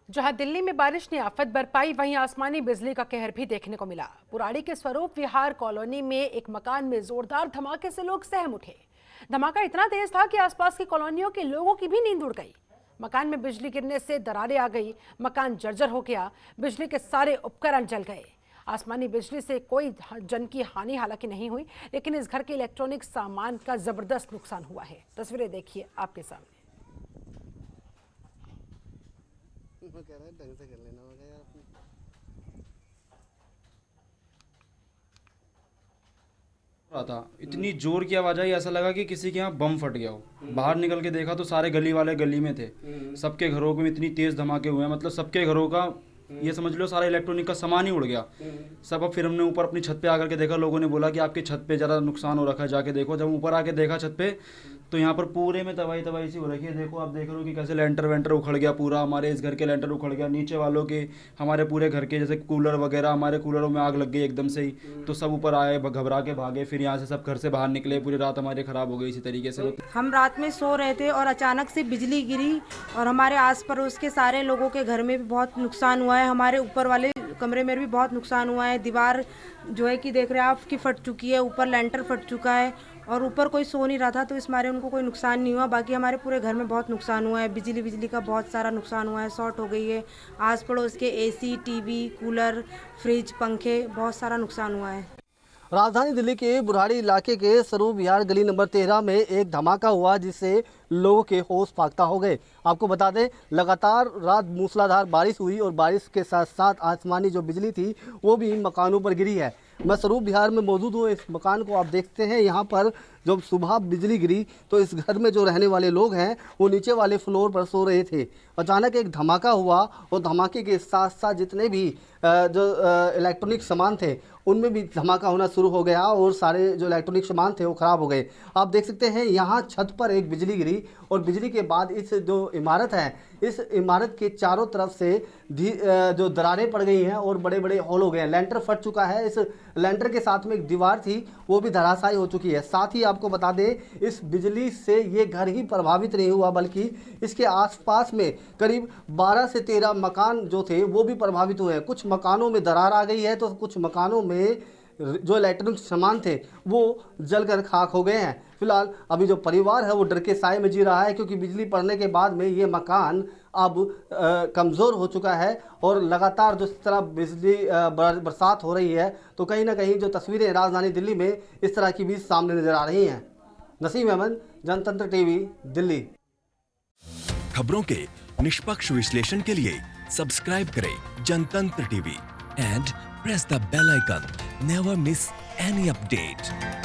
जहां दिल्ली में बारिश ने आफत बरपाई, वहीं आसमानी बिजली का कहर भी देखने को मिला। पुराड़ी के स्वरूप विहार कॉलोनी में एक मकान में जोरदार धमाके से लोग सहम उठे। धमाका इतना तेज था कि आसपास की कॉलोनियों के लोगों की भी नींद उड़ गई। मकान में बिजली गिरने से दरारें आ गई, मकान जर्जर हो गया, बिजली के सारे उपकरण जल गए। आसमानी बिजली से कोई जन की हानि हालांकि नहीं हुई, लेकिन इस घर के इलेक्ट्रॉनिक सामान का जबरदस्त नुकसान हुआ है। तस्वीरें देखिए आपके सामने। वो कह रहा है ढंग से कर लेना होगा यार अपने। रहा था, इतनी जोर की आवाज आई, ऐसा लगा कि किसी के यहाँ बम फट गया हो। बाहर निकल के देखा तो सारे गली वाले गली में थे। सबके घरों में इतनी तेज धमाके हुए हैं, मतलब सबके घरों का ये समझ लो सारा इलेक्ट्रॉनिक का सामान ही उड़ गया सब। अब फिर हमने ऊपर अपनी छत पे आकर के देखा, लोगों ने बोला कि आपकी छत पे ज़रा नुकसान हो रखा है, जाके देखो। जब ऊपर आके देखा छत पे तो यहाँ पर पूरे में तबाही तबाही सी हो रखी है। देखो आप देख रहे हो कि कैसे लेंटर वेंटर उखड़ गया पूरा, हमारे इस घर के लेंटर उखड़ गया, नीचे वालों के, हमारे पूरे घर के जैसे कूलर वगैरह, हमारे कूलरों में आग लग गई एकदम से ही। तो सब ऊपर आए, घबरा के भागे, फिर यहाँ से सब घर से बाहर निकले। पूरी रात हमारी ख़राब हो गई इसी तरीके से। हम रात में सो रहे थे और अचानक से बिजली गिरी और हमारे आस पड़ोस के सारे लोगों के घर में भी बहुत नुकसान हुआ है। हमारे ऊपर वाले कमरे में भी बहुत नुकसान हुआ है। दीवार जो है कि देख रहे हैं आप की फट चुकी है, ऊपर लेंटर फट चुका है और ऊपर कोई सो नहीं रहा था, तो इस मारे उनको कोई नुकसान नहीं हुआ। बाकी हमारे पूरे घर में बहुत नुकसान हुआ है। बिजली का बहुत सारा नुकसान हुआ है, शॉर्ट हो गई है। आस पड़ोस के एसी, टीवी, कूलर, फ्रिज, पंखे, बहुत सारा नुकसान हुआ है। राजधानी दिल्ली के बुराड़ी इलाके के स्वरूप विहार गली नंबर 13 में एक धमाका हुआ जिससे लोगों के होश फाख्ता हो गए। आपको बता दें, लगातार रात मूसलाधार बारिश हुई और बारिश के साथ साथ आसमानी जो बिजली थी वो भी मकानों पर गिरी है। मैं स्वरूप विहार में मौजूद हूँ। इस मकान को आप देखते हैं, यहाँ पर जब सुबह बिजली गिरी तो इस घर में जो रहने वाले लोग हैं वो नीचे वाले फ्लोर पर सो रहे थे। अचानक एक धमाका हुआ और धमाके के साथ साथ जितने भी जो इलेक्ट्रॉनिक सामान थे उनमें भी धमाका होना शुरू हो गया और सारे जो इलेक्ट्रॉनिक सामान थे वो ख़राब हो गए। आप देख सकते हैं यहाँ छत पर एक बिजली गिरी और बिजली के बाद इस जो इमारत है, इस इमारत के चारों तरफ से जो दरारें पड़ गई हैं और बड़े बड़े हॉल हो गए हैं। लेंटर फट चुका है। इस लेंटर के साथ में एक दीवार थी वो भी धराशायी हो चुकी है। साथ ही आपको बता दें, इस बिजली से ये घर ही प्रभावित नहीं हुआ बल्कि इसके आसपास में करीब 12 से 13 मकान जो थे वो भी प्रभावित हुए हैं। कुछ मकानों में दरार आ गई है तो कुछ मकानों में जो इलेक्ट्रॉनिक सामान थे वो जलकर खाक हो गए हैं। फिलहाल अभी जो परिवार है वो डर के साए में जी रहा है क्योंकि बिजली पड़ने के बाद में ये मकान अब कमज़ोर हो चुका है और लगातार जिस तरह बिजली बरसात हो रही है तो कहीं ना कहीं जो तस्वीरें राजधानी दिल्ली में इस तरह की भी सामने नजर आ रही हैं। नसीम अहमद, जनतंत्र टीवी, दिल्ली। खबरों के निष्पक्ष विश्लेषण के लिए सब्सक्राइब करें Jantantra TV and press the bell icon. Never miss any update.